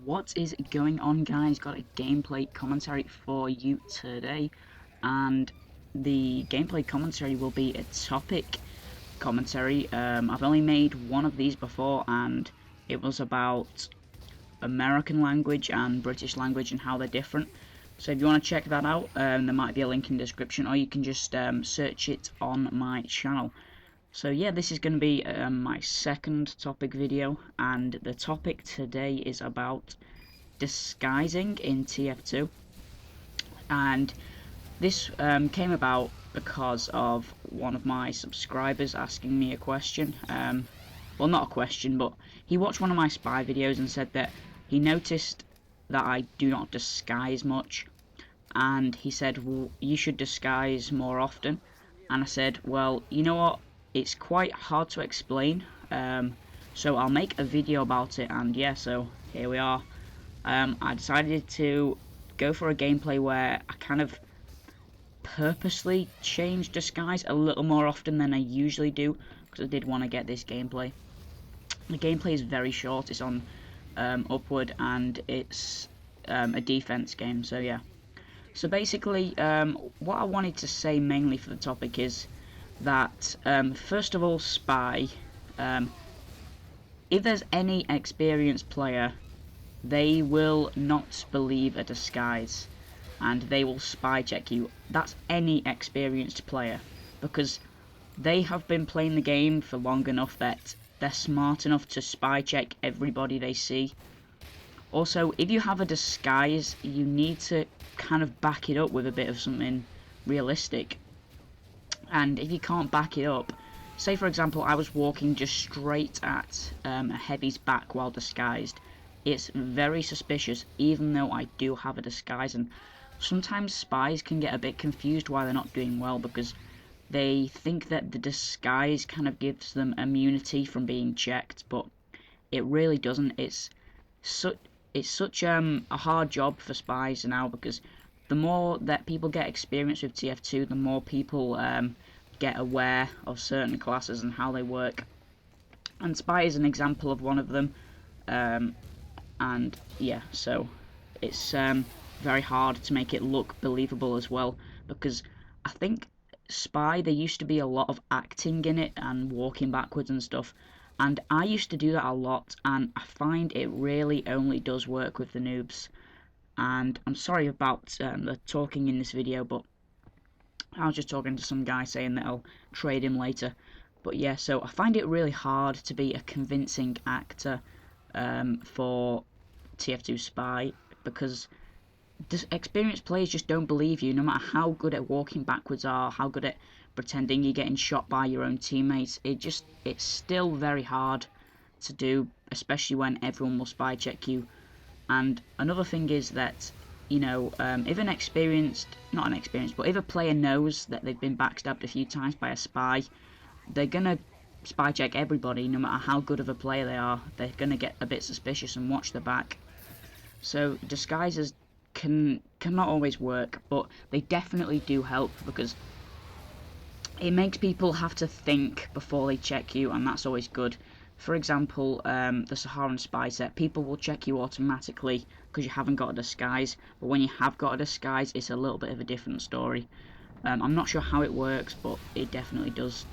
What is going on, guys? Got a gameplay commentary for you today, and the gameplay commentary will be a topic commentary. I've only made one of these before, and it was about American language and British language and how they're different. So if you want to check that out, there might be a link in the description, or you can just search it on my channel. So yeah, this is going to be my second topic video, and the topic today is about disguising in TF2. And this came about because of one of my subscribers asking me a question. Well, not a question, but he watched one of my spy videos and said that he noticed that I do not disguise much, and he said, well, you should disguise more often. And I said, well, you know what, it's quite hard to explain, so I'll make a video about it. And yeah, so here we are. I decided to go for a gameplay where I kind of purposely change disguise a little more often than I usually do, because I did want to get this gameplay. The gameplay is very short, it's on upward, and it's a defense game, so yeah. So basically, what I wanted to say mainly for the topic is that, first of all, spy, if there's any experienced player, they will not believe a disguise, and they will spy check you. That's any experienced player, because they have been playing the game for long enough that they're smart enough to spy check everybody they see. Also, if you have a disguise, you need to kind of back it up with a bit of something realistic. And if you can't back it up, say for example I was walking just straight at a heavy's back while disguised, it's very suspicious even though I do have a disguise. And sometimes spies can get a bit confused why they're not doing well, because they think that the disguise kind of gives them immunity from being checked, but it really doesn't. It's such a hard job for spies now, because the more that people get experience with TF2, the more people get aware of certain classes and how they work. And spy is an example of one of them. And yeah, so it's very hard to make it look believable as well, because I think spy, there used to be a lot of acting in it and walking backwards and stuff, and I used to do that a lot, and I find it really only does work with the noobs. And I'm sorry about the talking in this video, but I was just talking to some guy saying that I'll trade him later. But yeah, so I find it really hard to be a convincing actor for TF2 spy, because experienced players just don't believe you, no matter how good at walking backwards are, how good at pretending you're getting shot by your own teammates. It's still very hard to do, especially when everyone will spy check you. And another thing is that, you know, if if a player knows that they've been backstabbed a few times by a spy, they're gonna spy check everybody, no matter how good of a player they are. They're gonna get a bit suspicious and watch their back. So disguises cannot always work, but they definitely do help, because it makes people have to think before they check you, and that's always good. For example, the Saharan spy set, people will check you automatically because you haven't got a disguise, but when you have got a disguise, it's a little bit of a different story. I'm not sure how it works, but it definitely does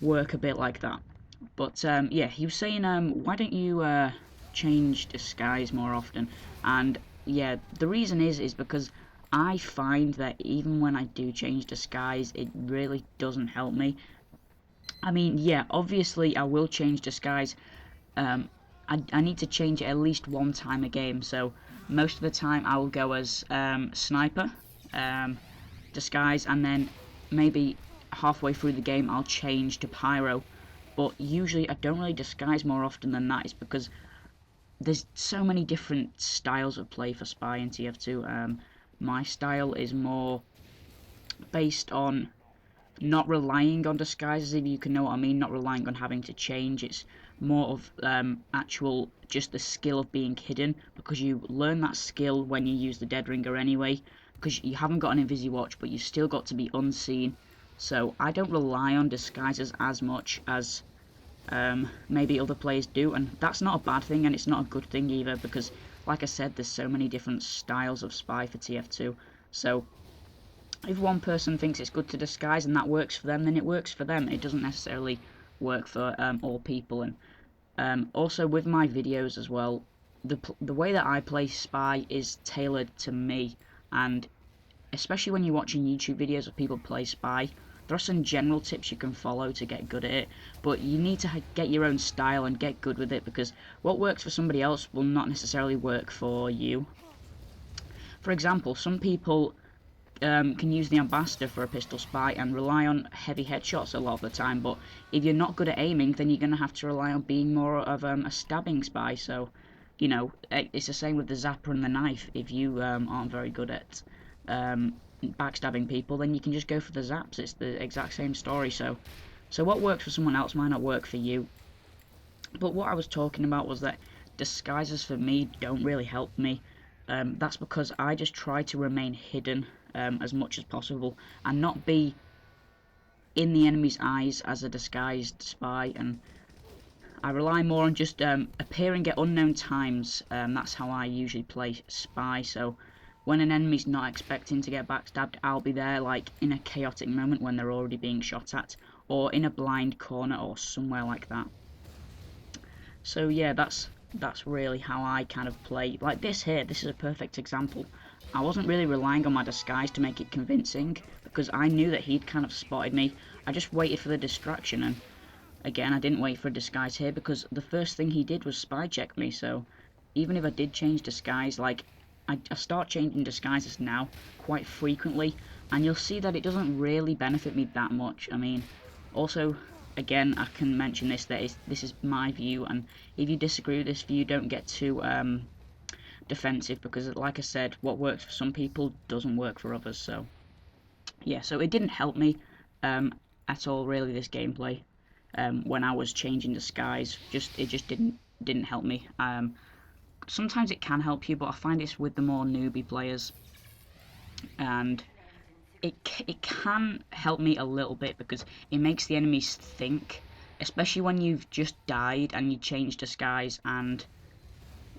work a bit like that. But yeah, he was saying, why don't you change disguise more often? And yeah, the reason is because I find that even when I do change disguise, it really doesn't help me. I mean, yeah, obviously I will change disguise. I need to change it at least one time a game, so most of the time I will go as sniper disguise, and then maybe halfway through the game I'll change to pyro. But usually I don't really disguise more often than that. It's because there's so many different styles of play for spy in TF2. My style is more based on not relying on disguises, if you can know what I mean, not relying on having to change. It's more of actual just the skill of being hidden, because you learn that skill when you use the dead ringer anyway, because you haven't got an invisi watch, but you still got to be unseen. So I don't rely on disguises as much as maybe other players do, and that's not a bad thing, and it's not a good thing either, because like I said, there's so many different styles of spy for TF2. So if one person thinks it's good to disguise and that works for them, then it works for them. It doesn't necessarily work for all people. And also with my videos as well, the way that I play spy is tailored to me, and especially when you're watching YouTube videos of people play spy, there are some general tips you can follow to get good at it, but you need to get your own style and get good with it, because what works for somebody else will not necessarily work for you. For example, some people can use the ambassador for a pistol spy and rely on heavy headshots a lot of the time, but if you're not good at aiming, then you're going to have to rely on being more of a stabbing spy. So, you know, it's the same with the zapper and the knife. If you aren't very good at backstabbing people, then you can just go for the zaps. It's the exact same story. So what works for someone else might not work for you. But what I was talking about was that disguises for me don't really help me. That's because I just try to remain hidden as much as possible and not be in the enemy's eyes as a disguised spy, and I rely more on just appearing at unknown times. That's how I usually play spy. So when an enemy's not expecting to get backstabbed, I'll be there like in a chaotic moment when they're already being shot at, or in a blind corner or somewhere like that. So yeah, that's really how I kind of play. Like this here, this is a perfect example. I wasn't really relying on my disguise to make it convincing, because I knew that he'd kind of spotted me. I just waited for the distraction, and again, I didn't wait for a disguise here, because the first thing he did was spy check me. So even if I did change disguise, like I start changing disguises now quite frequently, and you'll see that it doesn't really benefit me that much. I mean, also, again, I can mention this, that this is my view, and if you disagree with this view, don't get too defensive, because like I said, what works for some people doesn't work for others. So yeah, so it didn't help me at all really, this gameplay, when I was changing disguise. It just didn't help me. Sometimes it can help you, but I find it's with the more newbie players, and it can help me a little bit, because it makes the enemies think, especially when you've just died and you change disguise. And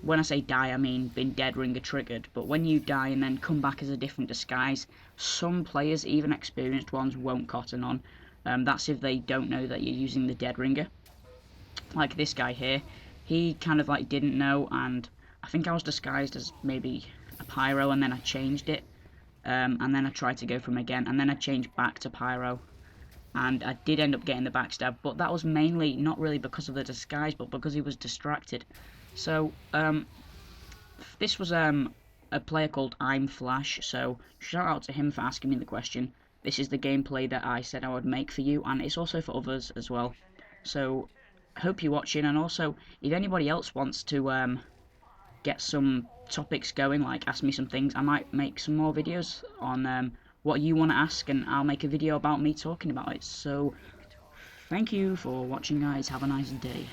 when I say die, I mean been dead ringer triggered, but when you die and then come back as a different disguise, some players, even experienced ones, won't cotton on. That's if they don't know that you're using the dead ringer. Like this guy here, he kind of like didn't know, and I think I was disguised as maybe a pyro, and then I changed it, and then I tried to go for him again, and then I changed back to pyro, and I did end up getting the backstab, but that was mainly not really because of the disguise, but because he was distracted. So this was a player called I'm Flash, so shout out to him for asking me the question. This is the gameplay that I said I would make for you, and it's also for others as well. So hope you're watching, and also if anybody else wants to get some topics going, like ask me some things, I might make some more videos on what you want to ask, and I'll make a video about me talking about it. So thank you for watching, guys. Have a nice day.